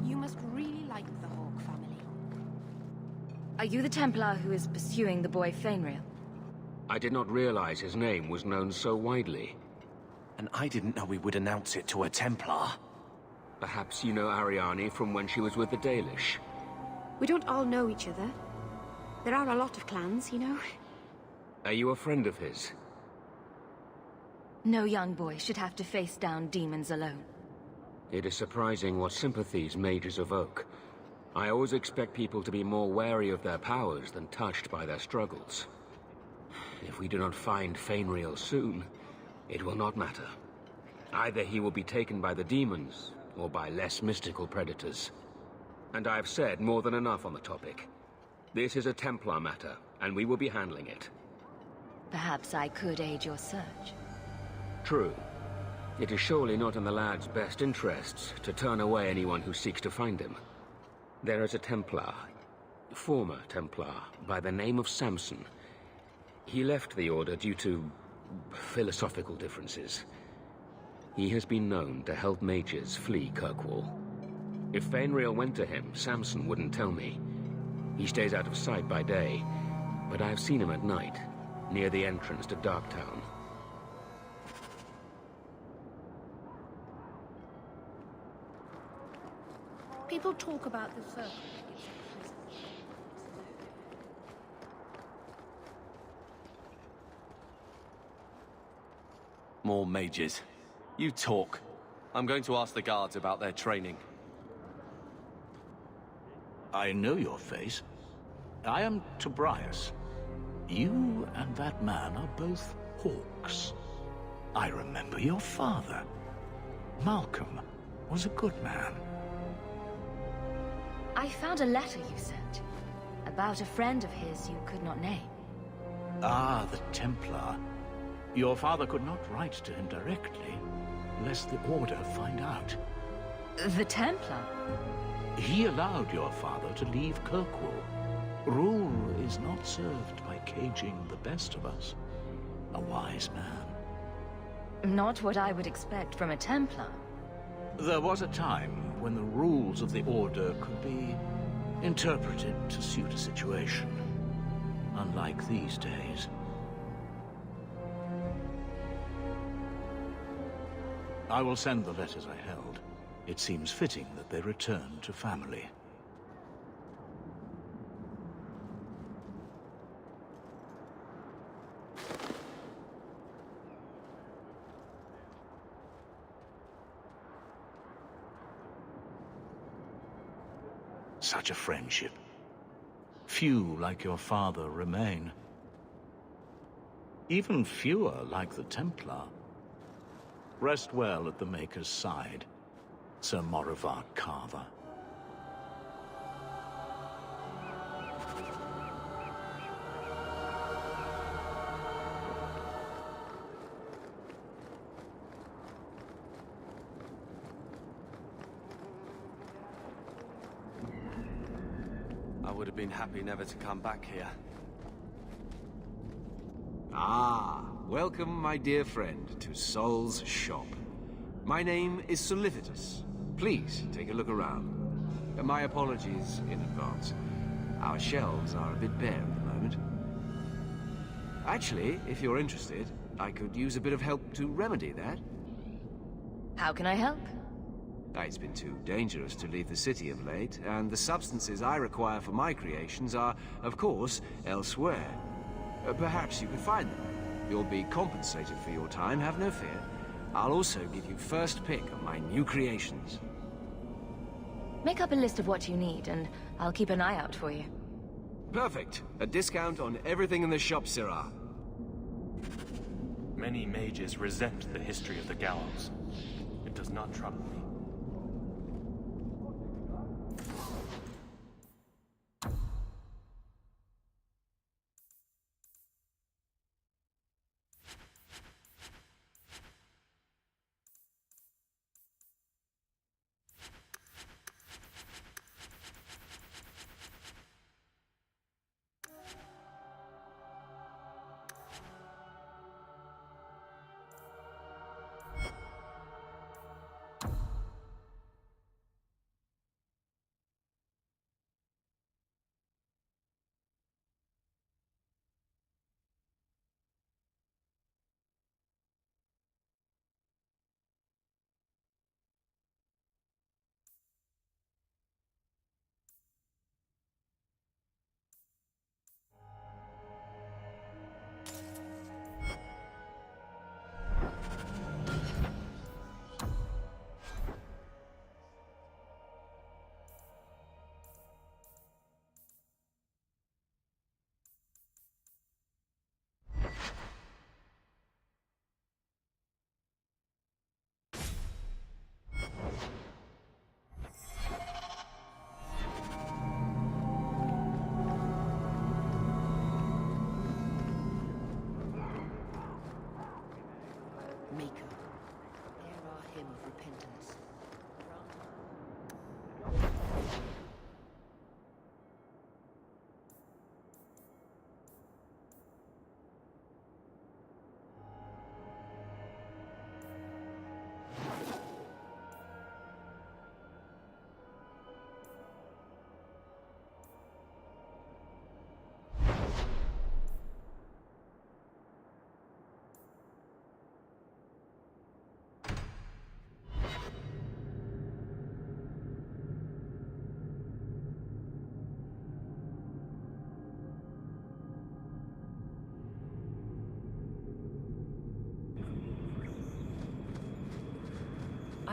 You must really like the Hawke family. Are you the Templar who is pursuing the boy Fainrail? I did not realize his name was known so widely. And I didn't know we would announce it to a Templar. Perhaps you know Ariane from when she was with the Dalish. We don't all know each other. There are a lot of clans, you know. Are you a friend of his? No young boy should have to face down demons alone. It is surprising what sympathies mages evoke. I always expect people to be more wary of their powers than touched by their struggles. If we do not find Fainrail soon, it will not matter. Either he will be taken by the demons, or by less mystical predators. And I have said more than enough on the topic. This is a Templar matter, and we will be handling it. Perhaps I could aid your search. True. It is surely not in the lad's best interests to turn away anyone who seeks to find him. There is a Templar, former Templar, by the name of Samson. He left the Order due to philosophical differences. He has been known to help mages flee Kirkwall. If Fainrail went to him, Samson wouldn't tell me. He stays out of sight by day, but I have seen him at night, near the entrance to Darktown. People talk about the circle. More mages. You talk. I'm going to ask the guards about their training. I know your face. I am Tobias. You and that man are both Hawks. I remember your father. Malcolm was a good man. I found a letter you sent, about a friend of his you could not name. Ah, the Templar. Your father could not write to him directly, lest the Order find out. The Templar? He allowed your father to leave Kirkwall. Rule is not served by caging the best of us. A wise man. Not what I would expect from a Templar. There was a time when the rules of the Order could be interpreted to suit a situation. Unlike these days. I will send the letters I held. It seems fitting that they return to family. Such a friendship. Few like your father remain. Even fewer like the Templar. Rest well at the Maker's side, Sir Morivar Carver. I would have been happy never to come back here. Ah, welcome, my dear friend, to Sol's shop. My name is Solivitus. Please, take a look around. My apologies in advance. Our shelves are a bit bare at the moment. Actually, if you're interested, I could use a bit of help to remedy that. How can I help? It's been too dangerous to leave the city of late, and the substances I require for my creations are, of course, elsewhere. Perhaps you could find them. You'll be compensated for your time, have no fear. I'll also give you first pick of my new creations. Make up a list of what you need, and I'll keep an eye out for you. Perfect. A discount on everything in the shop, Sirrah. Many mages resent the history of the gallows. It does not trouble me. Miko. There are him of repentance.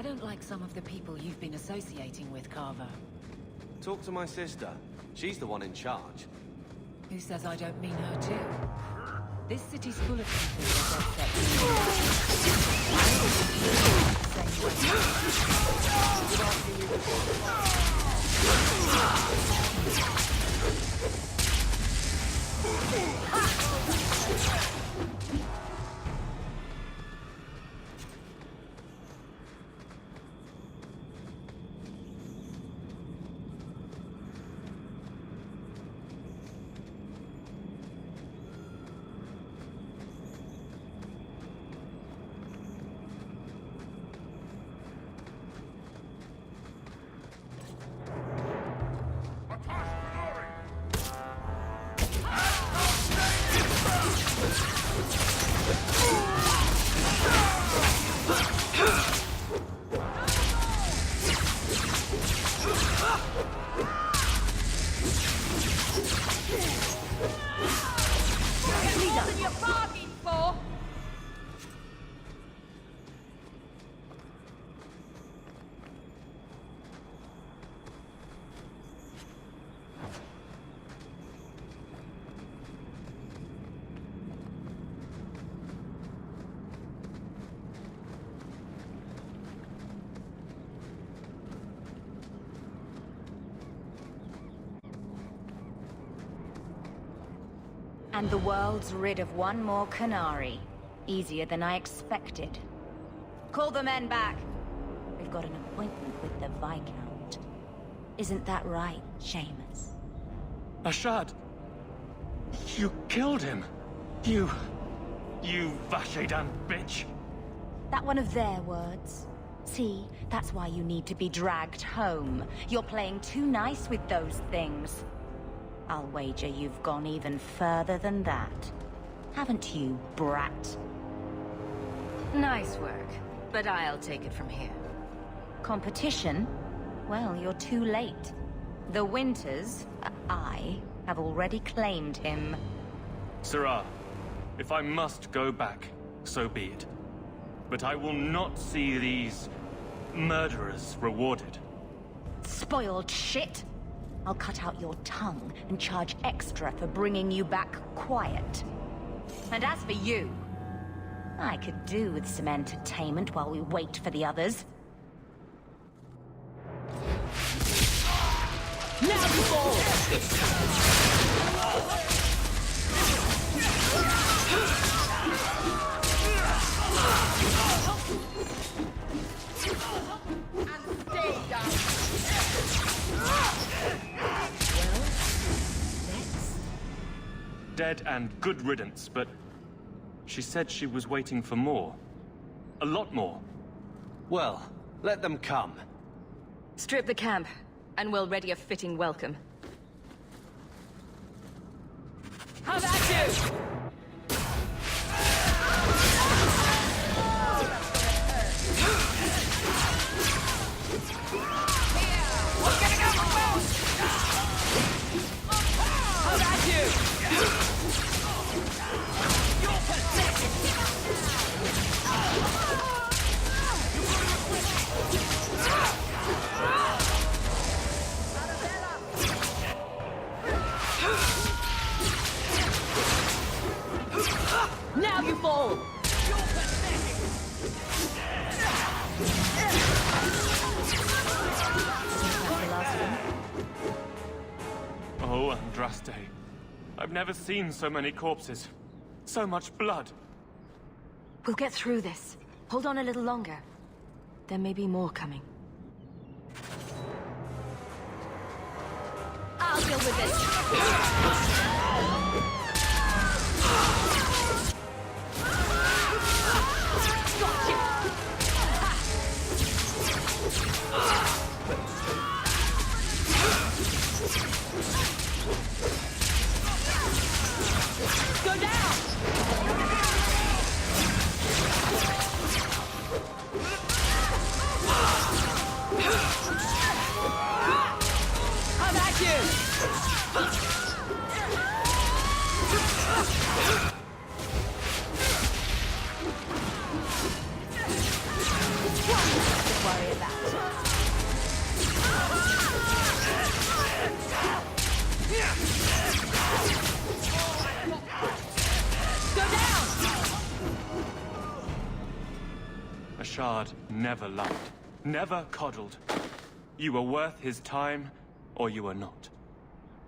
I don't like some of the people you've been associating with, Carver. Talk to my sister. She's the one in charge. Who says I don't mean her too? This city's full of people And the world's rid of one more Qunari. Easier than I expected. Call the men back. We've got an appointment with the Viscount. Isn't that right, Seamus? Ashad! You killed him! You Vashedan bitch! That one of their words? See, that's why you need to be dragged home. You're playing too nice with those things. I'll wager you've gone even further than that. Haven't you, brat? Nice work, but I'll take it from here. Competition? Well, you're too late. The Winters, I, have already claimed him. Sirrah, if I must go back, so be it. But I will not see these murderers rewarded. Spoiled shit! I'll cut out your tongue and charge extra for bringing you back quiet. And as for you, I could do with some entertainment while we wait for the others. Now you fall! Dead and good riddance, but she said she was waiting for more. A lot more. Well, let them come. Strip the camp, and we'll ready a fitting welcome. How about you? Now you fall! Oh, Andraste. I've never seen so many corpses. So much blood. We'll get through this. Hold on a little longer. There may be more coming. I'll deal with this. Go down! I'm at you! Nothing to worry about. Go down! A shard never loved, never coddled. You were worth his time, or you are not.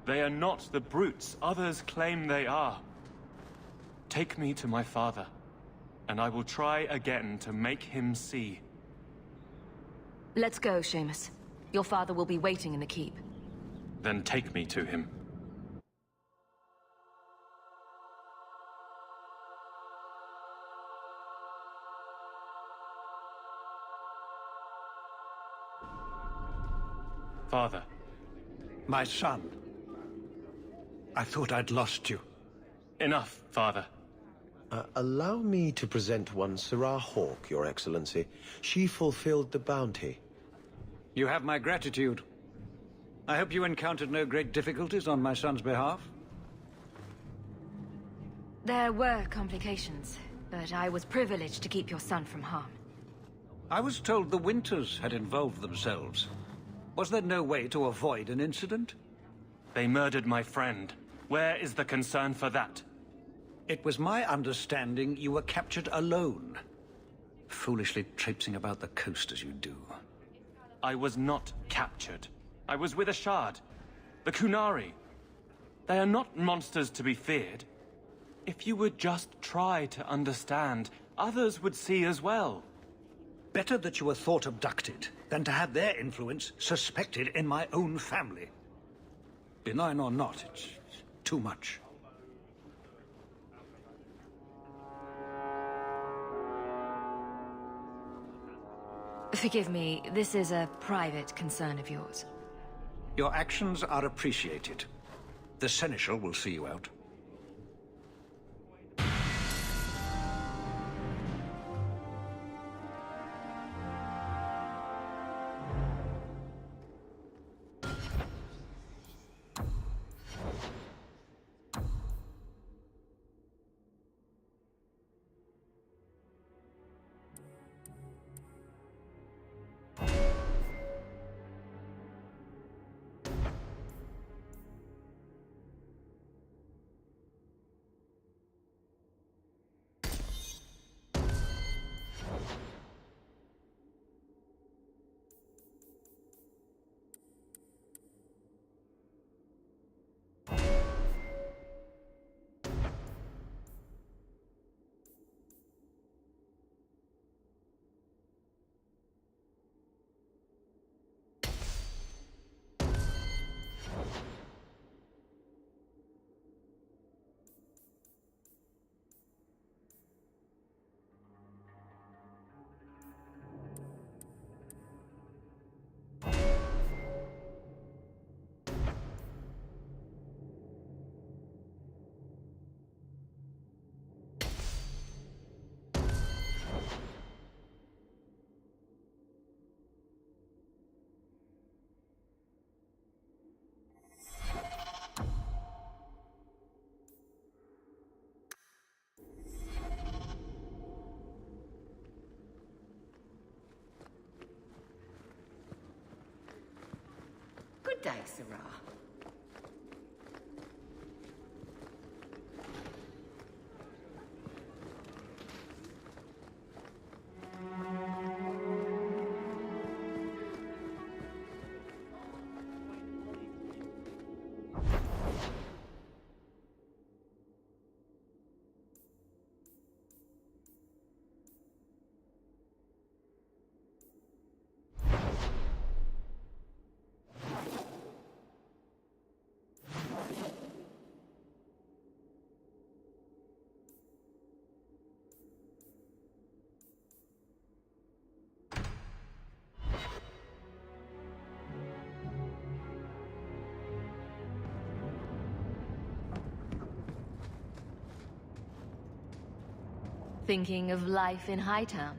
They are not the brutes others claim they are. Take me to my father, and I will try again to make him see. Let's go, Seamus. Your father will be waiting in the keep. Then take me to him. Father. My son. I thought I'd lost you. Enough, Father. Allow me to present one Serah Hawke, Your Excellency. She fulfilled the bounty. You have my gratitude. I hope you encountered no great difficulties on my son's behalf. There were complications, but I was privileged to keep your son from harm. I was told the Winters had involved themselves. Was there no way to avoid an incident? They murdered my friend. Where is the concern for that? It was my understanding you were captured alone. Foolishly traipsing about the coast as you do. I was not captured. I was with a shard. The Qunari. They are not monsters to be feared. If you would just try to understand, others would see as well. Better that you were thought abducted than to have their influence suspected in my own family. Benign or not, it's too much. Forgive me, this is a private concern of yours. Your actions are appreciated. The Seneschal will see you out. Good day, Serah. Thinking of life in Hightown?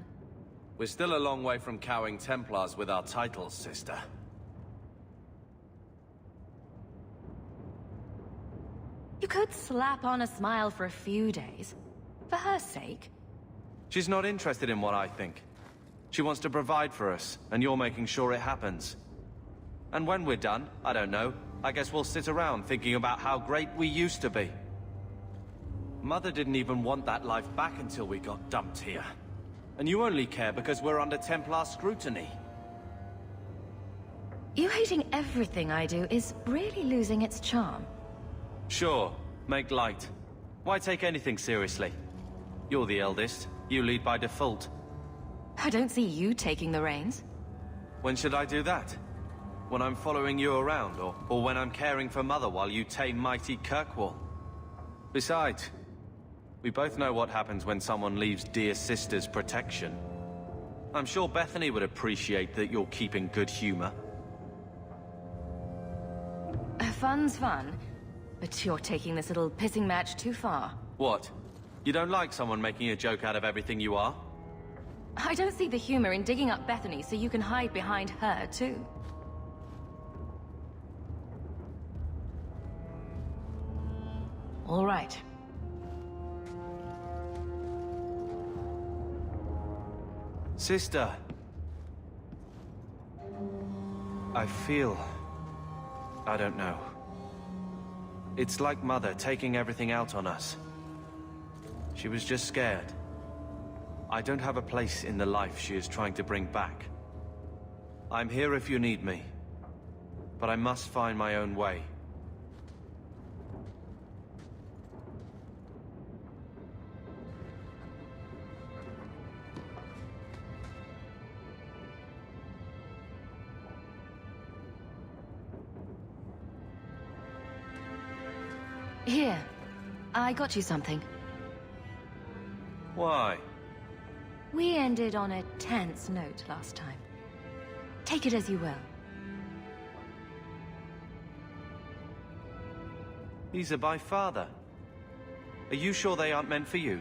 We're still a long way from cowing Templars with our titles, sister. You could slap on a smile for a few days. For her sake. She's not interested in what I think. She wants to provide for us, and you're making sure it happens. And when we're done, I don't know, I guess we'll sit around thinking about how great we used to be. Mother didn't even want that life back until we got dumped here. And you only care because we're under Templar scrutiny. You hating everything I do is really losing its charm. Sure, make light. Why take anything seriously? You're the eldest. You lead by default. I don't see you taking the reins. When should I do that? When I'm following you around, or when I'm caring for Mother while you tame mighty Kirkwall? Besides, we both know what happens when someone leaves dear sister's protection. I'm sure Bethany would appreciate that you're keeping good humor. Fun's fun, but you're taking this little pissing match too far. What? You don't like someone making a joke out of everything you are? I don't see the humor in digging up Bethany so you can hide behind her, too. All right. Sister. I feel... I don't know. It's like Mother taking everything out on us. She was just scared. I don't have a place in the life she is trying to bring back. I'm here if you need me. But I must find my own way. Here. I got you something. Why? We ended on a tense note last time. Take it as you will. These are by Father. Are you sure they aren't meant for you?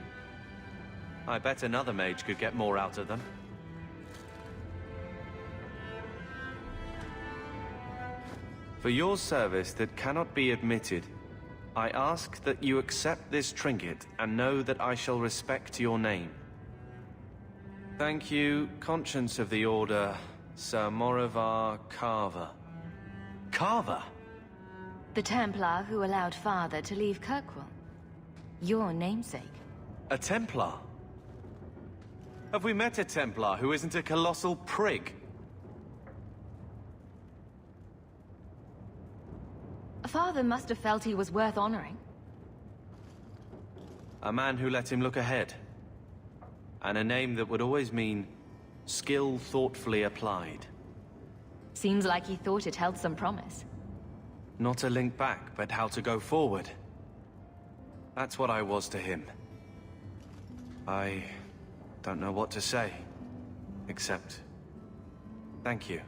I bet another mage could get more out of them. For your service that cannot be admitted, I ask that you accept this trinket and know that I shall respect your name. Thank you, Conscience of the Order, Sir Morivar Carver. Carver? The Templar who allowed Father to leave Kirkwall. Your namesake. A Templar? Have we met a Templar who isn't a colossal prig? Father must have felt he was worth honoring. A man who let him look ahead. And a name that would always mean skill thoughtfully applied. Seems like he thought it held some promise. Not a link back, but how to go forward. That's what I was to him. I don't know what to say, except thank you.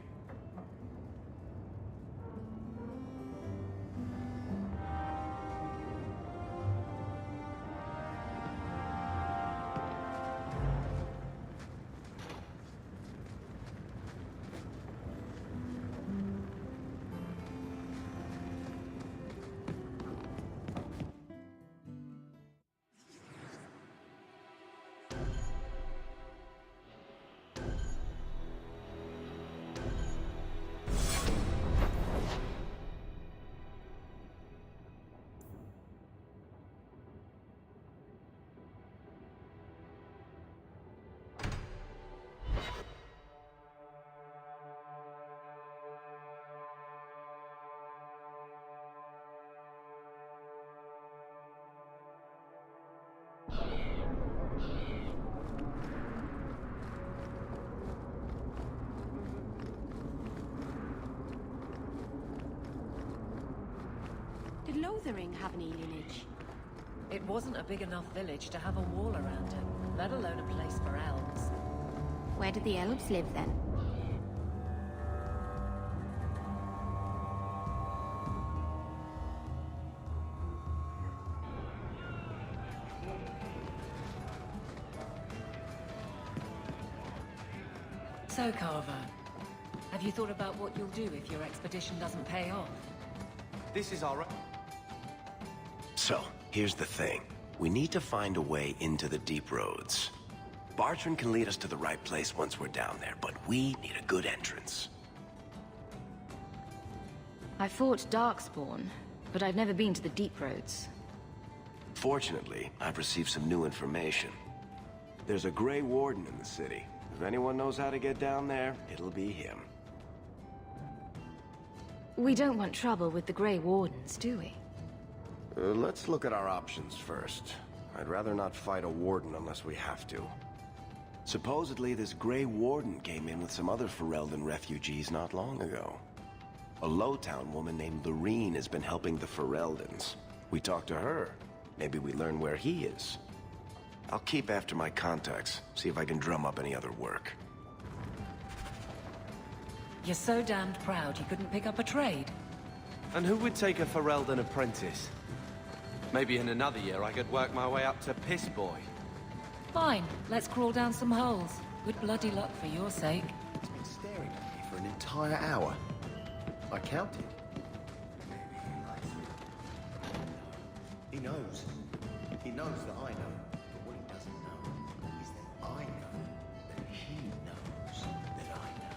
Did Lothering have any lineage? It wasn't a big enough village to have a wall around it, let alone a place for elves. Where did the elves live then? So, Carver, have you thought about what you'll do if your expedition doesn't pay off? This is our... So, here's the thing. We need to find a way into the Deep Roads. Bartrand can lead us to the right place once we're down there, but we need a good entrance. I fought Darkspawn, but I've never been to the Deep Roads. Fortunately, I've received some new information. There's a Grey Warden in the city. If anyone knows how to get down there, it'll be him. We don't want trouble with the Grey Wardens, do we? Let's look at our options first. I'd rather not fight a Warden unless we have to. Supposedly, this Grey Warden came in with some other Ferelden refugees not long ago. A Lowtown woman named Lorene has been helping the Fereldans. We talked to her. Maybe we learn where he is. I'll keep after my contacts, see if I can drum up any other work. You're so damned proud you couldn't pick up a trade. And who would take a Ferelden apprentice? Maybe in another year I could work my way up to Piss Boy. Fine, let's crawl down some holes. Good bloody luck for your sake. He's been staring at me for an entire hour. I counted. He knows. He knows that I know. But what he doesn't know is that I know that he knows that I know.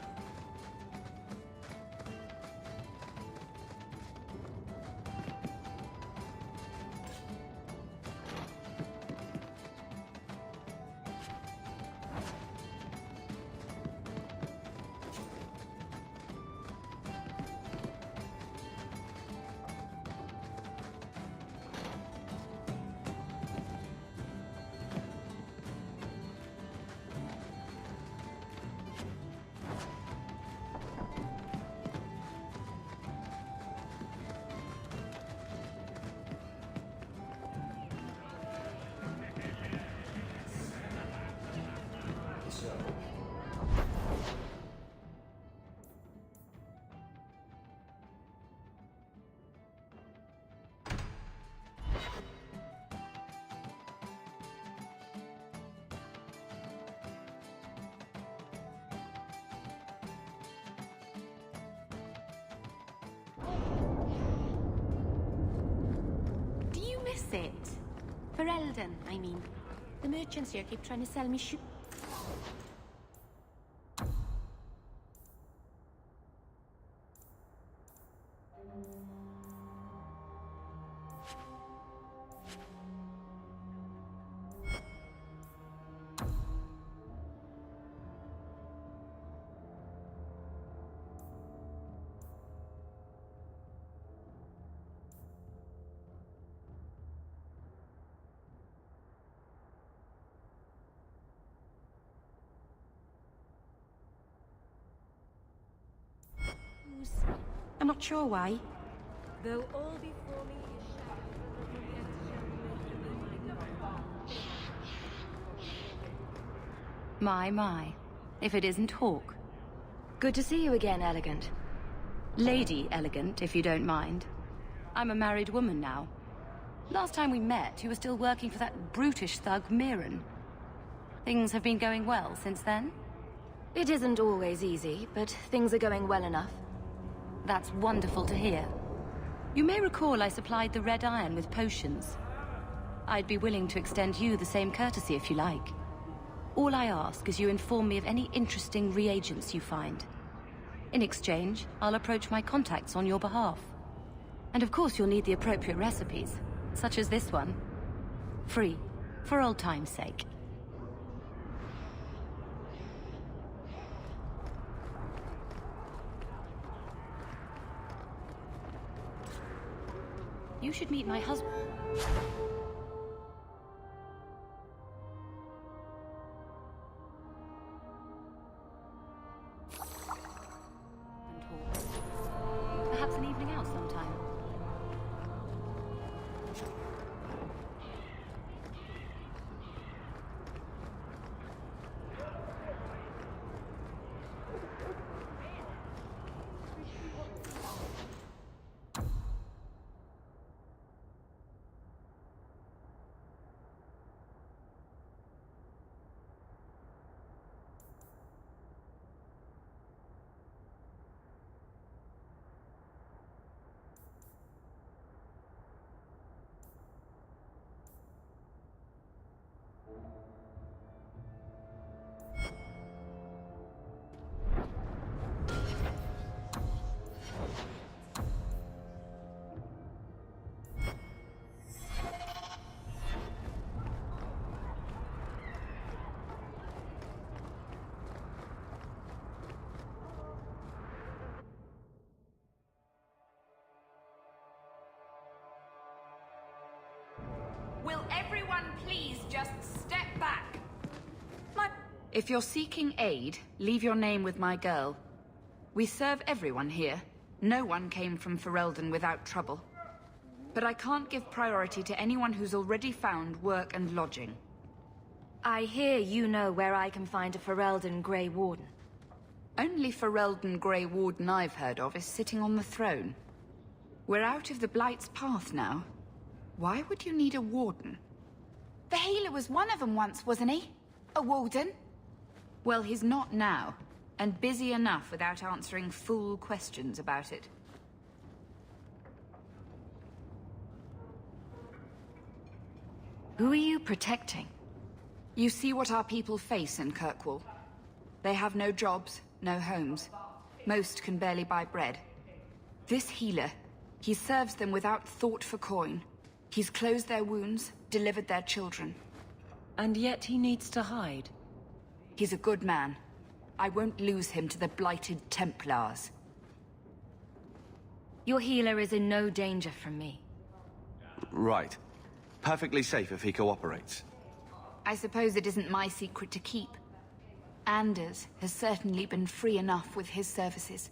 Do you miss it? Ferelden, I mean. The merchants here keep trying to sell me I'm not sure why. Though all before me is My. If it isn't Hawke. Good to see you again, Elegant. Lady Elegant, if you don't mind. I'm a married woman now. Last time we met, you were still working for that brutish thug, Mirren. Things have been going well since then? It isn't always easy, but things are going well enough. That's wonderful to hear. You may recall I supplied the Red Iron with potions. I'd be willing to extend you the same courtesy if you like. All I ask is you inform me of any interesting reagents you find. In exchange, I'll approach my contacts on your behalf. And of course you'll need the appropriate recipes, such as this one. Free, for old time's sake. You should meet my husband. Perhaps an evening out sometime. everyone please just step back? If you're seeking aid, leave your name with my girl. We serve everyone here. No one came from Ferelden without trouble. But I can't give priority to anyone who's already found work and lodging. I hear you know where I can find a Ferelden Grey Warden. Only Ferelden Grey Warden I've heard of is sitting on the throne. We're out of the Blight's path now. Why would you need a warden? The healer was one of them once, wasn't he? A warden? Well, he's not now, and busy enough without answering fool questions about it. Who are you protecting? You see what our people face in Kirkwall. They have no jobs, no homes. Most can barely buy bread. This healer, he serves them without thought for coin. He's closed their wounds, delivered their children. And yet he needs to hide. He's a good man. I won't lose him to the blighted Templars. Your healer is in no danger from me. Right. Perfectly safe if he cooperates. I suppose it isn't my secret to keep. Anders has certainly been free enough with his services.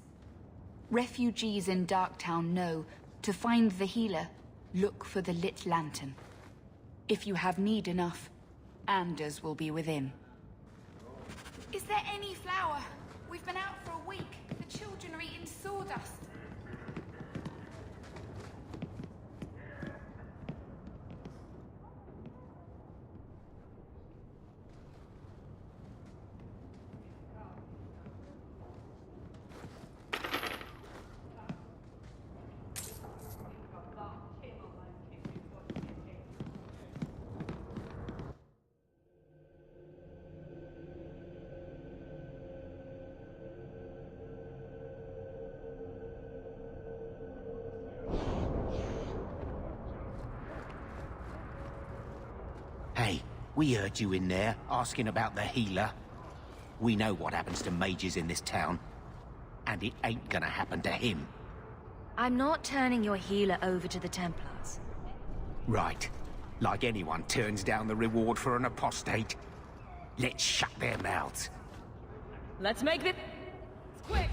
Refugees in Darktown know, to find the healer, look for the lit lantern. If you have need enough, Anders will be within. Is there any flour? We've been out for a week. The children are eating sawdust. Hey, we heard you in there, asking about the healer. We know what happens to mages in this town. And it ain't gonna happen to him. I'm not turning your healer over to the Templars. Right. Like anyone turns down the reward for an apostate. Let's shut their mouths. Let's make it quick!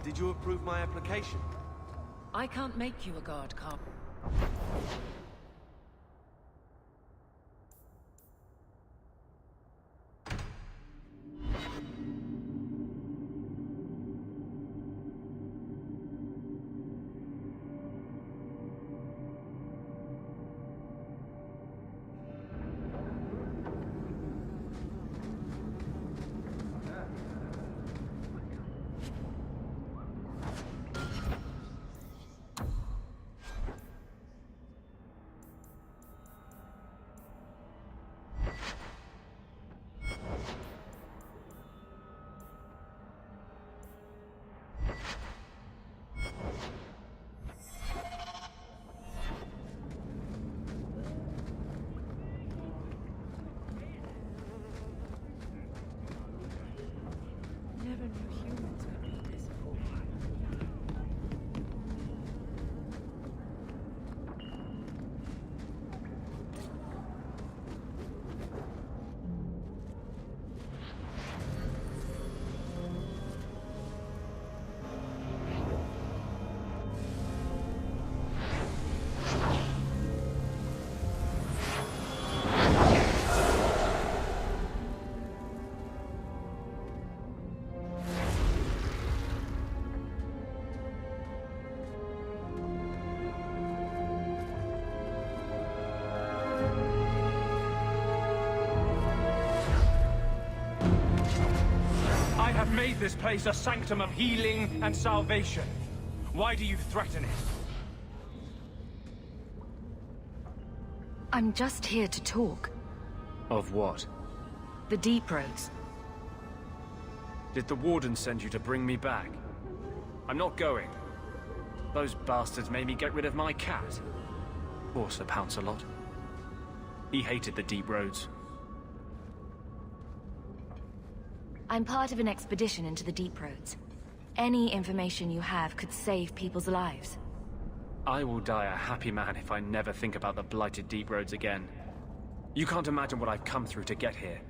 Did you approve my application? I can't make you a guard, Carl. I have made this place a sanctum of healing and salvation. Why do you threaten it? I'm just here to talk. Of what? The Deep Roads. Did the Warden send you to bring me back? I'm not going. Those bastards made me get rid of my cat. Poor Sir Pouncelot. He hated the Deep Roads. I'm part of an expedition into the Deep Roads. Any information you have could save people's lives. I will die a happy man if I never think about the blighted Deep Roads again. You can't imagine what I've come through to get here.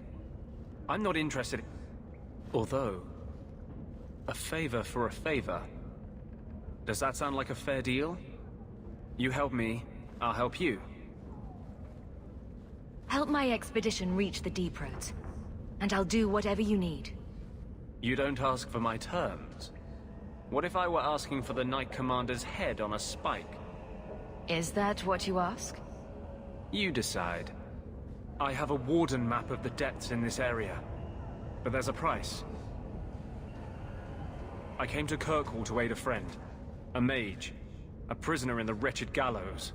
I'm not interested. Although, a favor for a favor. Does that sound like a fair deal? You help me, I'll help you. Help my expedition reach the Deep Roads, and I'll do whatever you need. You don't ask for my terms. What if I were asking for the Knight Commander's head on a spike? Is that what you ask? You decide. I have a Warden map of the depths in this area, but there's a price. I came to Kirkwall to aid a friend, a mage, a prisoner in the wretched gallows.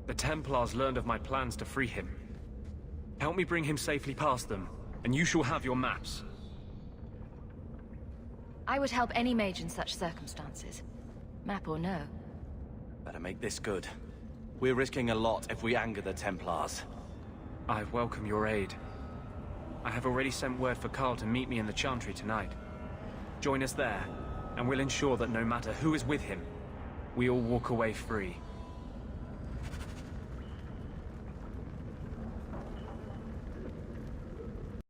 The Templars learned of my plans to free him. Help me bring him safely past them, and you shall have your maps. I would help any mage in such circumstances. Map or no. Better make this good. We're risking a lot if we anger the Templars. I welcome your aid. I have already sent word for Carl to meet me in the Chantry tonight. Join us there, and we'll ensure that no matter who is with him, we all walk away free.